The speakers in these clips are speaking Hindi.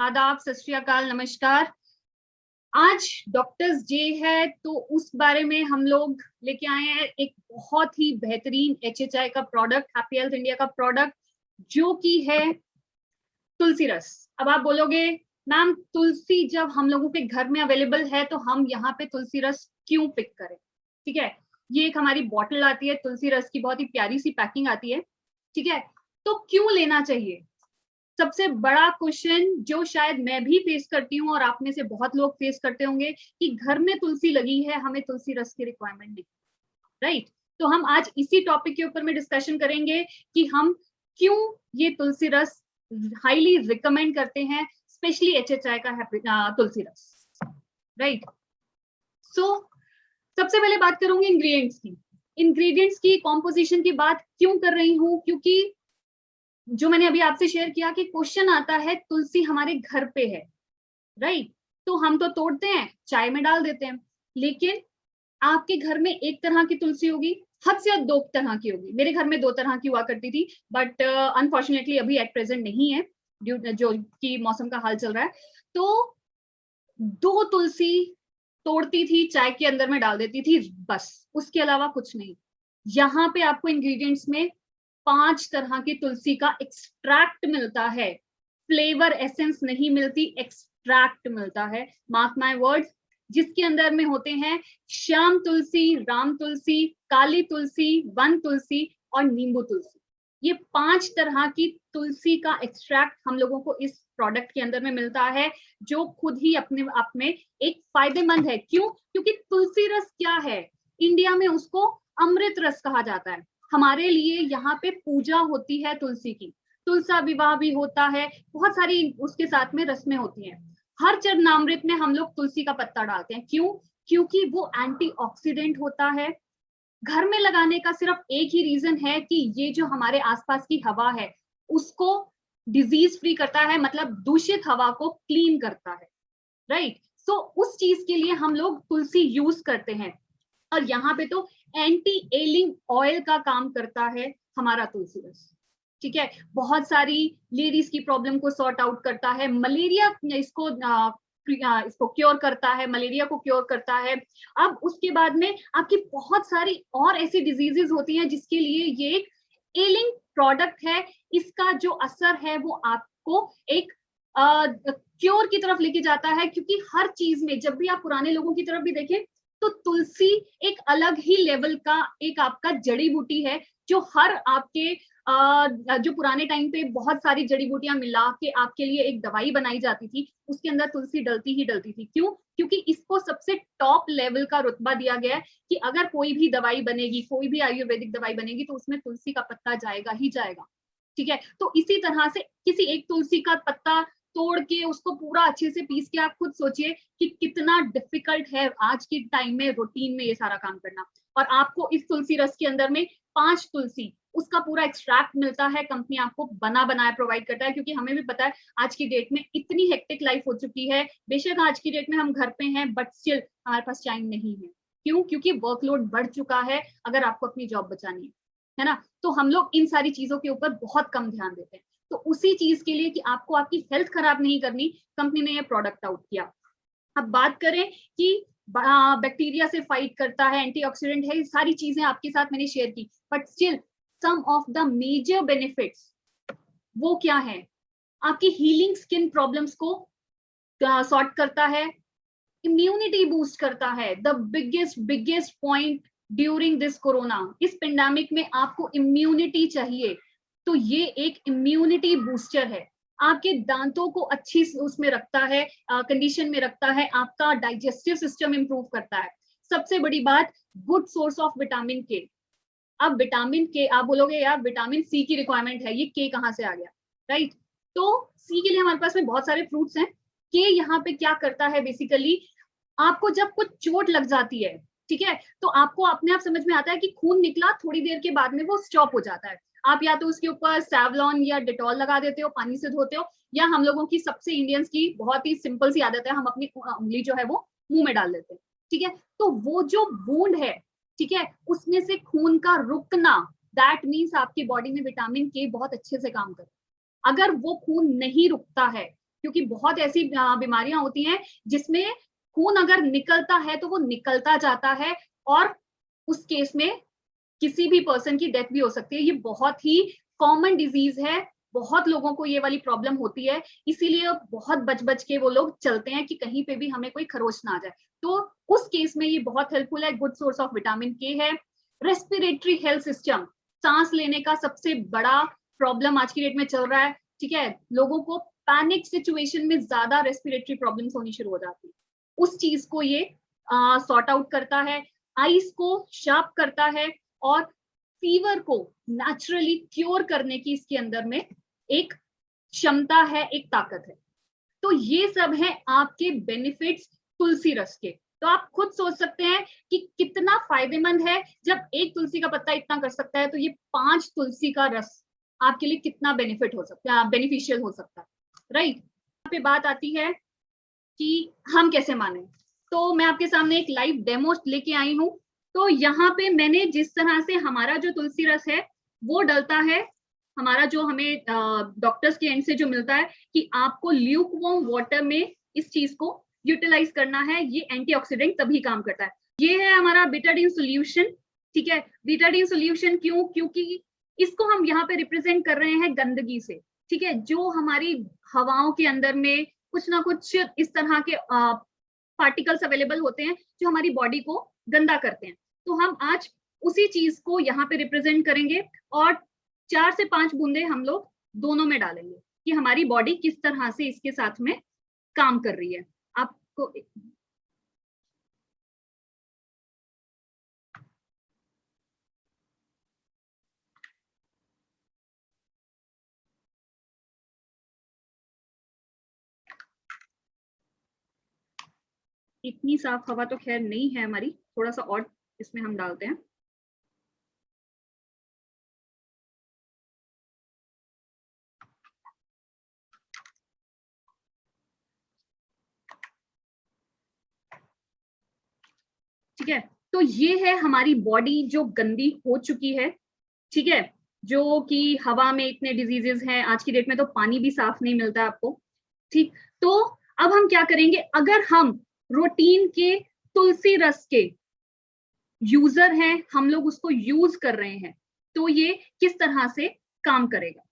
आदाब, सत श्री अकाल, नमस्कार। आज डॉक्टर्स डे है तो उस बारे में हम लोग लेके आए हैं एक बहुत ही बेहतरीन HHI का प्रोडक्ट, हैप्पी हेल्थ इंडिया का प्रोडक्ट, जो कि है तुलसी रस। अब आप बोलोगे मैम तुलसी जब हम लोगों के घर में अवेलेबल है तो हम यहाँ पे तुलसी रस क्यों पिक करें? ठीक है, ये एक हमारी बॉटल आती है तुलसी रस की, बहुत ही प्यारी सी पैकिंग आती है। ठीक है, तो क्यों लेना चाहिए? सबसे बड़ा क्वेश्चन जो शायद मैं भी फेस करती हूँ और आप में से बहुत लोग फेस करते होंगे कि घर में तुलसी लगी है, हमें तुलसी रस की रिक्वायरमेंट नहीं, राइट? तो हम आज इसी टॉपिक के ऊपर में डिस्कशन करेंगे कि हम क्यों ये तुलसी रस हाईली रिकमेंड करते हैं, स्पेशली HHI का तुलसी रस, राइट? सो सबसे पहले बात करूंगी इंग्रेडिएंट्स की कॉम्पोजिशन की बात क्यों कर रही हूँ, क्योंकि जो मैंने अभी आपसे शेयर किया कि क्वेश्चन आता है तुलसी हमारे घर पे है, राइट? तो हम तो तोड़ते हैं, चाय में डाल देते हैं, लेकिन आपके घर में एक तरह की तुलसी होगी, हद से हद 2 तरह की होगी। मेरे घर में 2 तरह की हुआ करती थी, बट अनफॉर्चुनेटली अभी एट प्रेजेंट नहीं है, जो कि मौसम का हाल चल रहा है। तो 2 तुलसी तोड़ती थी, चाय के अंदर में डाल देती थी, बस, उसके अलावा कुछ नहीं। यहाँ पे आपको इंग्रेडिएंट्स में 5 तरह की तुलसी का एक्सट्रैक्ट मिलता है, फ्लेवर एसेंस नहीं मिलती, एक्सट्रैक्ट मिलता है, मार्क माय वर्ड्स, जिसके अंदर में होते हैं श्याम तुलसी, राम तुलसी, काली तुलसी, वन तुलसी और नींबू तुलसी। ये 5 तरह की तुलसी का एक्सट्रैक्ट हम लोगों को इस प्रोडक्ट के अंदर में मिलता है, जो खुद ही अपने आप में एक फायदेमंद है। क्यों? क्योंकि तुलसी रस क्या है, इंडिया में उसको अमृत रस कहा जाता है। हमारे लिए यहाँ पे पूजा होती है तुलसी की, तुलसा विवाह भी होता है, बहुत सारी उसके साथ में रस्में होती हैं। हर चरणामृत में हम लोग तुलसी का पत्ता डालते हैं। क्यों? क्योंकि वो एंटीऑक्सीडेंट होता है। घर में लगाने का सिर्फ एक ही रीजन है कि ये जो हमारे आसपास की हवा है उसको डिजीज फ्री करता है, मतलब दूषित हवा को क्लीन करता है, राइट? सो उस चीज के लिए हम लोग तुलसी यूज करते हैं। और यहाँ पे तो एंटी एलिंग ऑयल का काम करता है हमारा तुलसी रस। ठीक है, बहुत सारी लेडीज की प्रॉब्लम को सॉर्ट आउट करता है, मलेरिया इसको क्योर करता है, मलेरिया को क्योर करता है। अब उसके बाद में आपकी बहुत सारी और ऐसी डिजीजेस होती हैं जिसके लिए ये एक एलिंग प्रोडक्ट है। इसका जो असर है वो आपको एक क्योर की तरफ लेके जाता है, क्योंकि हर चीज में जब भी आप पुराने लोगों की तरफ भी देखें तो तुलसी एक अलग ही लेवल का एक आपका जड़ी बूटी है, जो हर आपके जो पुराने टाइम पे बहुत सारी जड़ी बूटियां मिला के आपके लिए एक दवाई बनाई जाती थी, उसके अंदर तुलसी डलती ही डलती थी। क्यों? क्योंकि इसको सबसे टॉप लेवल का रुतबा दिया गया है कि अगर कोई भी दवाई बनेगी, कोई भी आयुर्वेदिक दवाई बनेगी, तो उसमें तुलसी का पत्ता जाएगा ही जाएगा। ठीक है, तो इसी तरह से किसी एक तुलसी का पत्ता तोड़ के उसको पूरा अच्छे से पीस के, आप खुद सोचिए कि कितना डिफिकल्ट है आज के टाइम में रूटीन में ये सारा काम करना। और आपको इस तुलसी रस के अंदर में 5 तुलसी उसका पूरा एक्सट्रैक्ट मिलता है, कंपनी आपको बना बनाया प्रोवाइड करता है। क्योंकि हमें भी पता है आज की डेट में इतनी हेक्टिक लाइफ हो चुकी है, बेशक आज की डेट में हम घर पे हैं बट स्टिल हमारे पास टाइम नहीं है। क्यों? क्योंकि वर्कलोड बढ़ चुका है, अगर आपको अपनी जॉब बचानी है ना, तो हम लोग इन सारी चीजों के ऊपर बहुत कम ध्यान देते हैं। तो उसी चीज के लिए कि आपको आपकी हेल्थ खराब नहीं करनी, कंपनी ने ये प्रोडक्ट आउट किया। अब बात करें कि बैक्टीरिया से फाइट करता है, एंटीऑक्सीडेंट है, ये सारी चीजें आपके साथ मैंने शेयर की, but still some of the major benefits वो क्या है? आपकी हीलिंग स्किन प्रॉब्लम्स को सॉर्ट करता है, इम्यूनिटी बूस्ट करता है। The biggest point during this corona, इस पेंडेमिक में आपको इम्यूनिटी चाहिए, तो ये एक इम्यूनिटी बूस्टर है। आपके दांतों को अच्छी उसमें रखता है, कंडीशन में रखता है, आपका डाइजेस्टिव सिस्टम इंप्रूव करता है। सबसे बड़ी बात, गुड सोर्स ऑफ विटामिन के। अब विटामिन के आप बोलोगे यार विटामिन सी की रिक्वायरमेंट है, ये के कहाँ से आ गया, राइट? तो सी के लिए हमारे पास में बहुत सारे फ्रूट्स हैं। के यहाँ पे क्या करता है बेसिकली, आपको जब कुछ चोट लग जाती है, ठीक है, तो आपको अपने आप समझ में आता है कि खून निकला, थोड़ी देर के बाद में वो स्टॉप हो जाता है। आप या तो उसके ऊपर सैवलॉन या डेटॉल लगा देते हो, पानी से धोते हो, या हम लोगों की सबसे इंडियंस की बहुत ही सिंपल सी आदत है, हम अपनी उंगली जो है वो मुंह में डाल देते हैं। ठीक है, तो वो जो वूंड है, ठीक है, उसमें से खून का रुकना, दैट मीन्स आपकी बॉडी में विटामिन के बहुत अच्छे से काम करे। अगर वो खून नहीं रुकता है क्योंकि बहुत ऐसी बीमारियां होती हैं जिसमें खून अगर निकलता है तो वो निकलता जाता है और उस केस में किसी भी पर्सन की डेथ भी हो सकती है। ये बहुत ही कॉमन डिजीज है, बहुत लोगों को ये वाली प्रॉब्लम होती है, इसीलिए बहुत बच बच के वो लोग चलते हैं कि कहीं पे भी हमें कोई खरोच ना आ जाए। तो उस केस में ये बहुत हेल्पफुल है, गुड सोर्स ऑफ विटामिन के है। रेस्पिरेटरी हेल्थ सिस्टम, सांस लेने का सबसे बड़ा प्रॉब्लम आज की डेट में चल रहा है, ठीक है। लोगों को पैनिक सिचुएशन में ज्यादा रेस्पिरेटरी प्रॉब्लम्स होनी शुरू हो जाती है, उस चीज को ये सॉर्ट आउट करता है। आइस को शार्प करता है और फीवर को नेचुरली क्योर करने की इसके अंदर में एक क्षमता है, एक ताकत है। तो ये सब है आपके बेनिफिट्स तुलसी रस के। तो आप खुद सोच सकते हैं कि कितना फायदेमंद है। जब एक तुलसी का पत्ता इतना कर सकता है तो ये 5 तुलसी का रस आपके लिए कितना बेनिफिट हो सकता है, बेनिफिशियल हो सकता है, राइट। यहाँ पे बात आती है कि हम कैसे माने। तो मैं आपके सामने एक लाइव डेमो लेके आई हूँ। तो यहाँ पे मैंने जिस तरह से हमारा जो तुलसी रस है वो डलता है, हमारा जो हमें डॉक्टर्स के एंड से जो मिलता है कि आपको ल्यूकवार्म वाटर में इस चीज को यूटिलाइज करना है, ये एंटीऑक्सीडेंट तभी काम करता है। ये है हमारा बीटाडीन सोल्यूशन, ठीक है। बीटाडीन सोल्यूशन क्यों? क्योंकि इसको हम यहाँ पे रिप्रेजेंट कर रहे हैं गंदगी से, ठीक है। जो हमारी हवाओं के अंदर में कुछ ना कुछ इस तरह के पार्टिकल्स अवेलेबल होते हैं जो हमारी बॉडी को गंदा करते हैं। तो हम आज उसी चीज को यहाँ पे रिप्रेजेंट करेंगे और 4 से 5 बूंदे हम लोग दोनों में डालेंगे कि हमारी बॉडी किस तरह से इसके साथ में काम कर रही है। आपको इतनी साफ हवा तो खैर नहीं है हमारी, थोड़ा सा और इसमें हम डालते हैं। ठीक है, तो ये है हमारी बॉडी जो गंदी हो चुकी है, ठीक है। जो कि हवा में इतने डिजीजेस हैं, आज की डेट में तो पानी भी साफ नहीं मिलता आपको, ठीक। तो अब हम क्या करेंगे, अगर हम रूटीन के तुलसी रस के यूजर हैं, हम लोग उसको यूज कर रहे हैं, तो ये किस तरह से काम करेगा।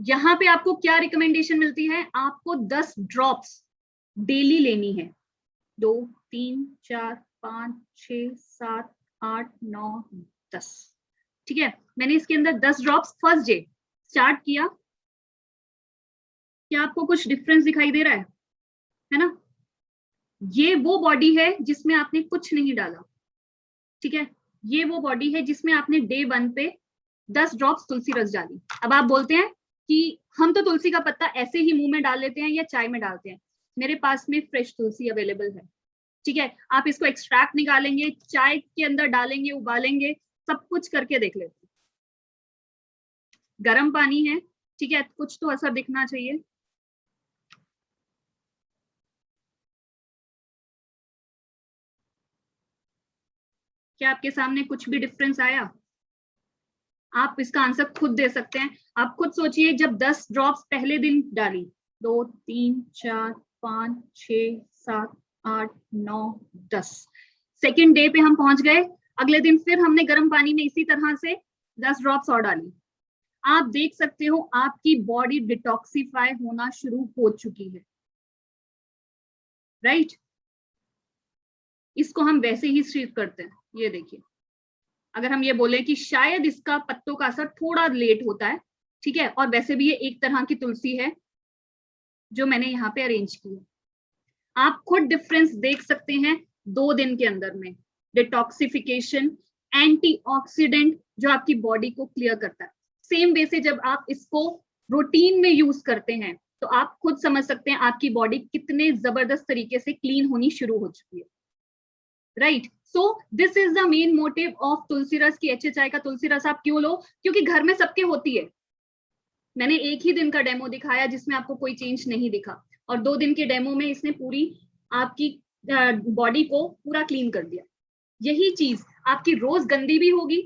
यहां पे आपको क्या रिकमेंडेशन मिलती है, आपको 10 ड्रॉप्स डेली लेनी है। 2 3 4 5 6 7 8 9 10, ठीक है। मैंने इसके अंदर 10 ड्रॉप्स फर्स्ट डे स्टार्ट किया। क्या आपको कुछ डिफरेंस दिखाई दे रहा है ना। ये वो बॉडी है जिसमें आपने कुछ नहीं डाला, ठीक है। ये वो बॉडी है जिसमें आपने डे 1 पे 10 ड्रॉप्स तुलसी रस डाली। अब आप बोलते हैं कि हम तो तुलसी का पत्ता ऐसे ही मुंह में डाल लेते हैं या चाय में डालते हैं। मेरे पास में फ्रेश तुलसी अवेलेबल है, ठीक है। आप इसको एक्सट्रैक्ट निकालेंगे, चाय के अंदर डालेंगे, उबालेंगे, सब कुछ करके देख लेते हैं। गर्म पानी है, ठीक है, कुछ तो असर दिखना चाहिए। क्या आपके सामने कुछ भी डिफरेंस आया? आप इसका आंसर खुद दे सकते हैं। आप खुद सोचिए, जब 10 ड्रॉप्स पहले दिन डाली, 2 3 4 5 6 7 8 9 10, सेकेंड डे पे हम पहुंच गए। अगले दिन फिर हमने गर्म पानी में इसी तरह से 10 ड्रॉप्स और डाली। आप देख सकते हो आपकी बॉडी डिटॉक्सिफाई होना शुरू हो चुकी है, राइट। इसको हम वैसे ही स्ट्रीप करते हैं। ये देखिए, अगर हम ये बोले कि शायद इसका पत्तों का असर थोड़ा लेट होता है, ठीक है, और वैसे भी ये एक तरह की तुलसी है जो मैंने यहाँ पे अरेंज की है। आप खुद डिफरेंस देख सकते हैं 2 दिन के अंदर में। डिटॉक्सिफिकेशन, एंटीऑक्सीडेंट जो आपकी बॉडी को क्लियर करता है। सेम वे से जब आप इसको रूटीन में यूज करते हैं तो आप खुद समझ सकते हैं आपकी बॉडी कितने जबरदस्त तरीके से क्लीन होनी शुरू हो चुकी है, right. So this is the main motive of Tulsi रस की HHI का तुलसी रस आप क्यों लो? क्योंकि घर में सबके होती है। मैंने एक ही दिन का डेमो दिखाया जिसमें आपको कोई चेंज नहीं दिखा, और 2 दिन के डेमो में इसने पूरी आपकी बॉडी को पूरा क्लीन कर दिया। यही चीज आपकी रोज गंदी भी होगी,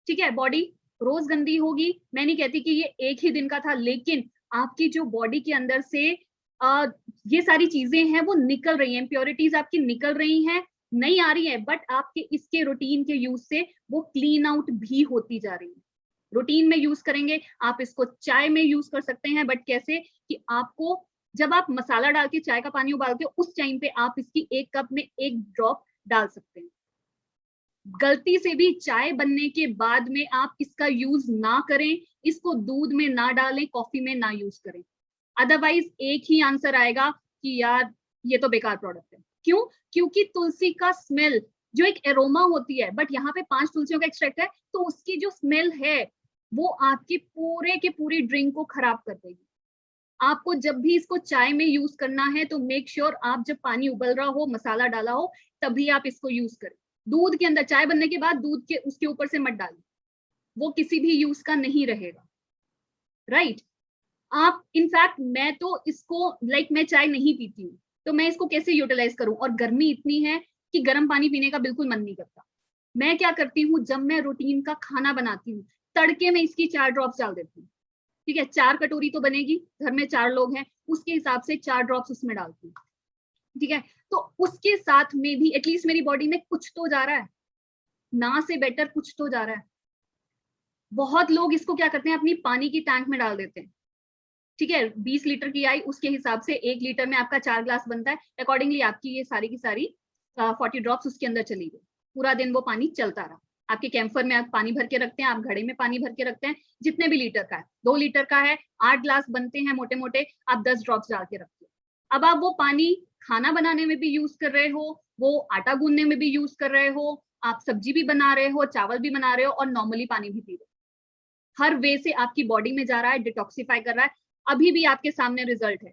ठीक है, बॉडी, रोज गंदी होगी, मैं नहीं कहती कि ये एक ही दिन का था, लेकिन आपकी जो बॉडी के अंदर से ये सारी चीजें हैं वो निकल रही हैं, इम्प्योरिटीज आपकी निकल रही हैं, नहीं आ रही है, बट आपके इसके रूटीन के यूज से वो क्लीन आउट भी होती जा रही है। रूटीन में यूज करेंगे, आप इसको चाय में यूज कर सकते हैं, बट कैसे कि आपको जब आप मसाला डाल के चाय का पानी उबालते हो उस टाइम पे आप इसकी 1 कप में 1 ड्रॉप डाल सकते हैं। गलती से भी चाय बनने के बाद में आप इसका यूज ना करें, इसको दूध में ना डालें, कॉफी में ना यूज करें, अदरवाइज एक ही आंसर आएगा कि यार ये तो बेकार प्रोडक्ट है। क्यों? क्योंकि तुलसी का स्मेल जो एक एरोमा होती है, बट यहाँ पे 5 तुलसियों का एक्सट्रैक्ट है, तो उसकी जो स्मेल है वो आपकी पूरे के पूरी ड्रिंक को खराब कर देगी। आपको जब भी इसको चाय में यूज करना है तो मेक श्योर आप जब पानी उबल रहा हो, मसाला डाला हो, तभी आप इसको यूज करें। दूध के अंदर चाय बनने के बाद दूध के उसके ऊपर से मत डालिए, वो किसी भी यूज का नहीं रहेगा, राइट? आप इनफैक्ट मैं तो इसको मैं चाय नहीं पीती हूँ, तो मैं इसको कैसे यूटिलाइज करूं? और गर्मी इतनी है कि गर्म पानी पीने का बिल्कुल मन नहीं करता। मैं क्या करती हूँ, जब मैं रूटीन का खाना बनाती हूँ, तड़के में इसकी 4 ड्रॉप्स डाल देती हूँ। ठीक है, 4 कटोरी तो बनेगी, घर में 4 लोग हैं, उसके हिसाब से 4 ड्रॉप्स उसमें डालती हूँ। ठीक है, तो उसके साथ में भी एटलीस्ट मेरी बॉडी में कुछ तो जा रहा है, ना से बेटर कुछ तो जा रहा है। बहुत लोग इसको क्या करते हैं, अपनी पानी की टैंक में डाल देते हैं। ठीक है, 20 लीटर की आई, उसके हिसाब से 1 लीटर में आपका 4 ग्लास बनता है, अकॉर्डिंगली आपकी ये सारी की सारी 40 ड्रॉप्स उसके अंदर चली गई, पूरा दिन वो पानी चलता रहा। आपके कैंफर में आप पानी भर के रखते हैं, आप घड़े में पानी भर के रखते हैं, जितने भी लीटर का है, 2 लीटर का है, 8 ग्लास बनते हैं मोटे मोटे, आप 10 ड्रॉप्स डाल के रखते हो। अब आप वो पानी खाना बनाने में भी यूज कर रहे हो, वो आटा गूंदने में भी यूज कर रहे हो, आप सब्जी भी बना रहे हो, चावल भी बना रहे हो, और नॉर्मली पानी भी पी रहे हो। हर वे से आपकी बॉडी में जा रहा है, डिटॉक्सिफाई कर रहा है। अभी भी आपके सामने रिजल्ट है,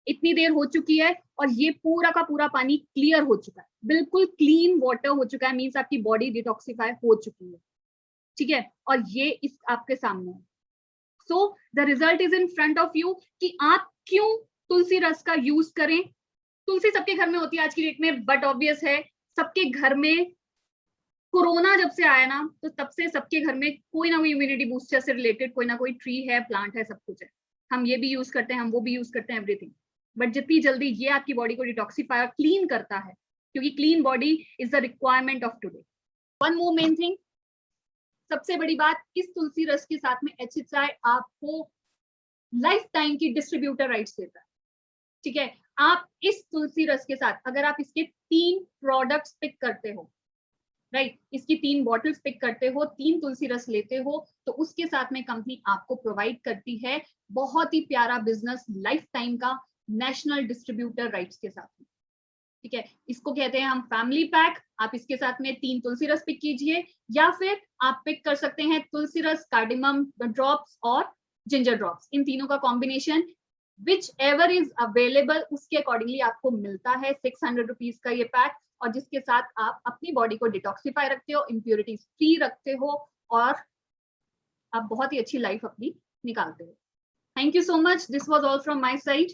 इतनी देर हो चुकी है और ये पूरा का पूरा पानी क्लियर हो चुका है, बिल्कुल क्लीन वाटर हो चुका है, मींस आपकी बॉडी डिटॉक्सिफाई हो चुकी है। ठीक है, और ये इस आपके सामने है। So the result is in front of you कि आप क्यों तुलसी रस का यूज करें। तुलसी सबके घर में होती है आज की डेट में, बट ऑब्वियस है सबके घर में कोरोना जब से आया ना, तो तब से सबके घर में कोई ना कोई इम्यूनिटी बूस्टर से रिलेटेड कोई ना कोई ट्री है, प्लांट है, सब कुछ है। हम ये भी यूज करते हैं, हम वो भी यूज करते हैं, एवरीथिंग। बट जितनी जल्दी ये आपकी बॉडी को डिटॉक्सिफाई और क्लीन करता है, क्योंकि clean body is the requirement of today. One more main thing, सबसे बड़ी बात, इस तुलसी रस के साथ में HHI आपको लाइफ टाइम की डिस्ट्रीब्यूटर राइट्स देता है। ठीक है, आप इस तुलसी रस के साथ अगर आप इसके 3 प्रोडक्ट्स पिक करते हो, राइट, इसकी 3 बॉटल्स पिक करते हो, 3 तुलसी रस लेते हो, तो उसके साथ में कंपनी आपको प्रोवाइड करती है बहुत ही प्यारा बिजनेस लाइफ टाइम का नेशनल डिस्ट्रीब्यूटर राइट्स के साथ में। ठीक है, इसको कहते हैं हम फैमिली पैक। आप इसके साथ में 3 तुलसी रस पिक कीजिए, या फिर आप पिक कर सकते हैं तुलसी रस, कार्डिमम ड्रॉप्स और जिंजर ड्रॉप्स, इन तीनों का combination which ever is available, उसके अकॉर्डिंगली आपको मिलता है 600 रुपीज का ये पैक, और जिसके साथ आप अपनी बॉडी को डिटॉक्सिफाई रखते हो, इम्प्योरिटीज फ्री रखते हो, और आप बहुत ही अच्छी लाइफ अपनी निकालते हो। Thank you so much, this was all from my side.